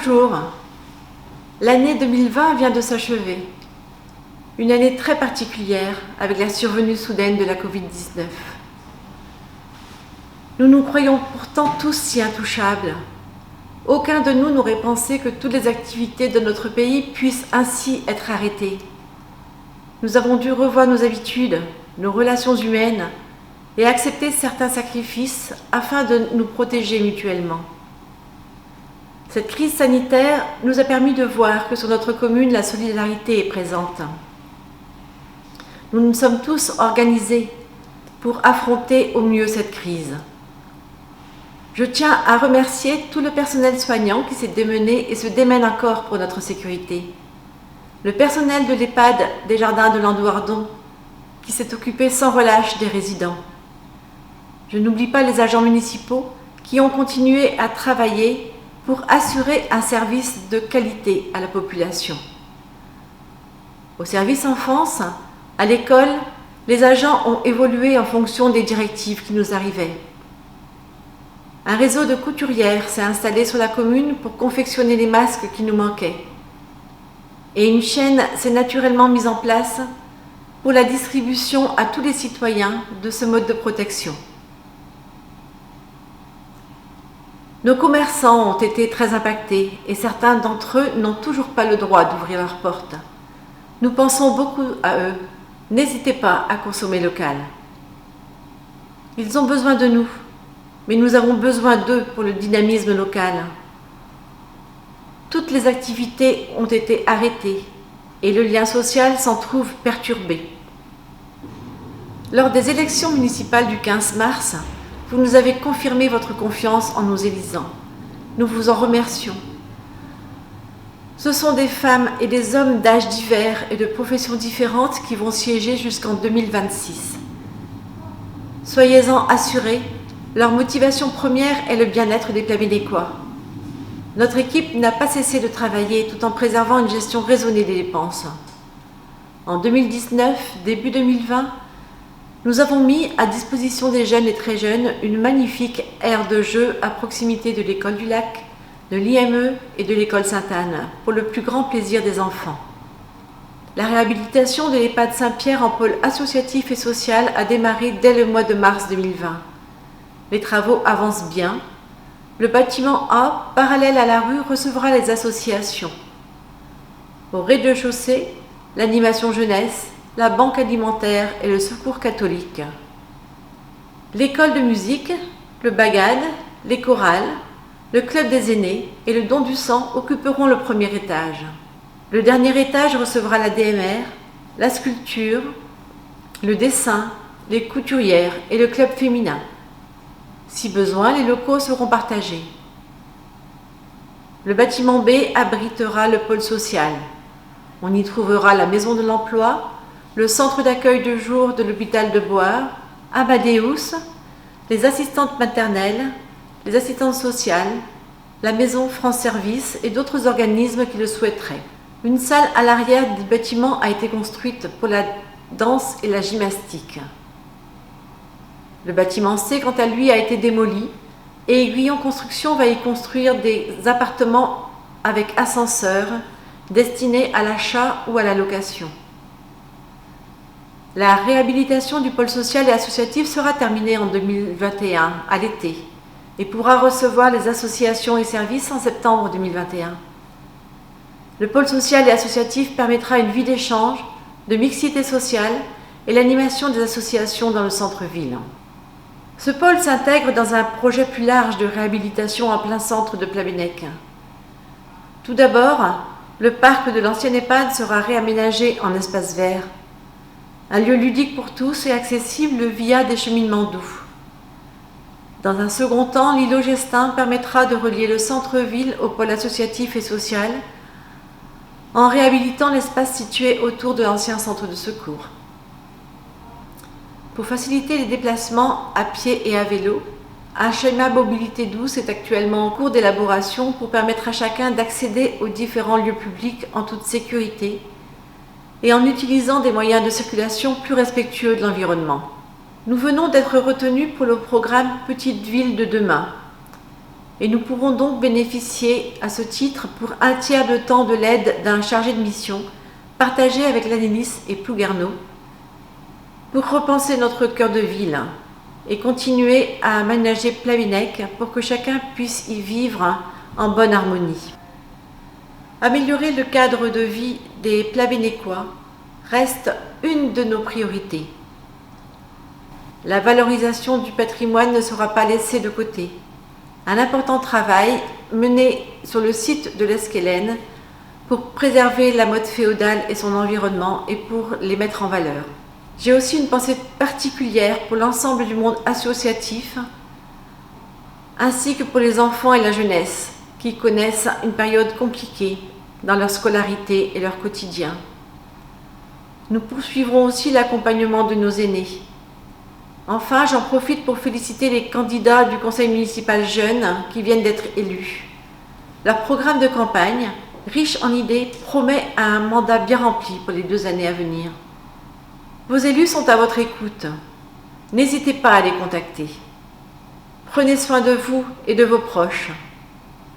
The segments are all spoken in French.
Bonjour. L'année 2020 vient de s'achever. Une année très particulière avec la survenue soudaine de la Covid-19. Nous nous croyons pourtant tous si intouchables. Aucun de nous n'aurait pensé que toutes les activités de notre pays puissent ainsi être arrêtées. Nous avons dû revoir nos habitudes, nos relations humaines et accepter certains sacrifices afin de nous protéger mutuellement. Cette crise sanitaire nous a permis de voir que sur notre commune, la solidarité est présente. Nous nous sommes tous organisés pour affronter au mieux cette crise. Je tiens à remercier tout le personnel soignant qui s'est démené et se démène encore pour notre sécurité. Le personnel de l'EHPAD des Jardins de Landouardon qui s'est occupé sans relâche des résidents. Je n'oublie pas les agents municipaux qui ont continué à travailler pour assurer un service de qualité à la population. Au service enfance, à l'école, les agents ont évolué en fonction des directives qui nous arrivaient. Un réseau de couturières s'est installé sur la commune pour confectionner les masques qui nous manquaient. Et une chaîne s'est naturellement mise en place pour la distribution à tous les citoyens de ce mode de protection. Nos commerçants ont été très impactés et certains d'entre eux n'ont toujours pas le droit d'ouvrir leurs portes. Nous pensons beaucoup à eux. N'hésitez pas à consommer local. Ils ont besoin de nous, mais nous avons besoin d'eux pour le dynamisme local. Toutes les activités ont été arrêtées et le lien social s'en trouve perturbé. Lors des élections municipales du 15 mars, vous nous avez confirmé votre confiance en nous élisant. Nous vous en remercions. Ce sont des femmes et des hommes d'âges divers et de professions différentes qui vont siéger jusqu'en 2026. Soyez-en assurés, leur motivation première est le bien-être des Plabénécois. Notre équipe n'a pas cessé de travailler tout en préservant une gestion raisonnée des dépenses. En 2019, début 2020, nous avons mis à disposition des jeunes et très jeunes une magnifique aire de jeu à proximité de l'école du Lac, de l'IME et de l'école Sainte-Anne, pour le plus grand plaisir des enfants. La réhabilitation de l'EHPAD Saint-Pierre en pôle associatif et social a démarré dès le mois de mars 2020. Les travaux avancent bien. Le bâtiment A, parallèle à la rue, recevra les associations. Au rez-de-chaussée, l'animation jeunesse, la banque alimentaire et le secours catholique. L'école de musique, le bagad, les chorales, le club des aînés et le don du sang occuperont le premier étage. Le dernier étage recevra la DMR, la sculpture, le dessin, les couturières et le club féminin. Si besoin, les locaux seront partagés. Le bâtiment B abritera le pôle social. On y trouvera la maison de l'emploi, le centre d'accueil de jour de l'hôpital de Boire, Amadeus, les assistantes maternelles, les assistantes sociales, la maison France Service et d'autres organismes qui le souhaiteraient. Une salle à l'arrière du bâtiment a été construite pour la danse et la gymnastique. Le bâtiment C, quant à lui, a été démoli et Aiguillon Construction va y construire des appartements avec ascenseur destinés à l'achat ou à la location. La réhabilitation du pôle social et associatif sera terminée en 2021, à l'été, et pourra recevoir les associations et services en septembre 2021. Le pôle social et associatif permettra une vie d'échange, de mixité sociale et l'animation des associations dans le centre-ville. Ce pôle s'intègre dans un projet plus large de réhabilitation en plein centre de Plabennec. Tout d'abord, le parc de l'ancienne EHPAD sera réaménagé en espace vert. Un lieu ludique pour tous et accessible via des cheminements doux. Dans un second temps, l'îlot Gestin permettra de relier le centre-ville au pôle associatif et social en réhabilitant l'espace situé autour de l'ancien centre de secours. Pour faciliter les déplacements à pied et à vélo, un schéma mobilité douce est actuellement en cours d'élaboration pour permettre à chacun d'accéder aux différents lieux publics en toute sécurité et en utilisant des moyens de circulation plus respectueux de l'environnement. Nous venons d'être retenus pour le programme Petite Ville de demain. et nous pourrons donc bénéficier à ce titre pour un tiers de temps de l'aide d'un chargé de mission partagé avec l'ANELIS et Plouguerneau pour repenser notre cœur de ville et continuer à aménager Plavennec pour que chacun puisse y vivre en bonne harmonie. Améliorer le cadre de vie des Plavennecois reste une de nos priorités. La valorisation du patrimoine ne sera pas laissée de côté. Un important travail mené sur le site de l'Esquelenne pour préserver la mode féodale et son environnement et pour les mettre en valeur. J'ai aussi une pensée particulière pour l'ensemble du monde associatif, ainsi que pour les enfants et la jeunesse, qui connaissent une période compliquée dans leur scolarité et leur quotidien. Nous poursuivrons aussi l'accompagnement de nos aînés. Enfin, j'en profite pour féliciter les candidats du conseil municipal jeune qui viennent d'être élus. Leur programme de campagne, riche en idées, promet un mandat bien rempli pour les 2 années à venir. Vos élus sont à votre écoute. N'hésitez pas à les contacter. Prenez soin de vous et de vos proches.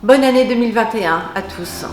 Bonne année 2021 à tous.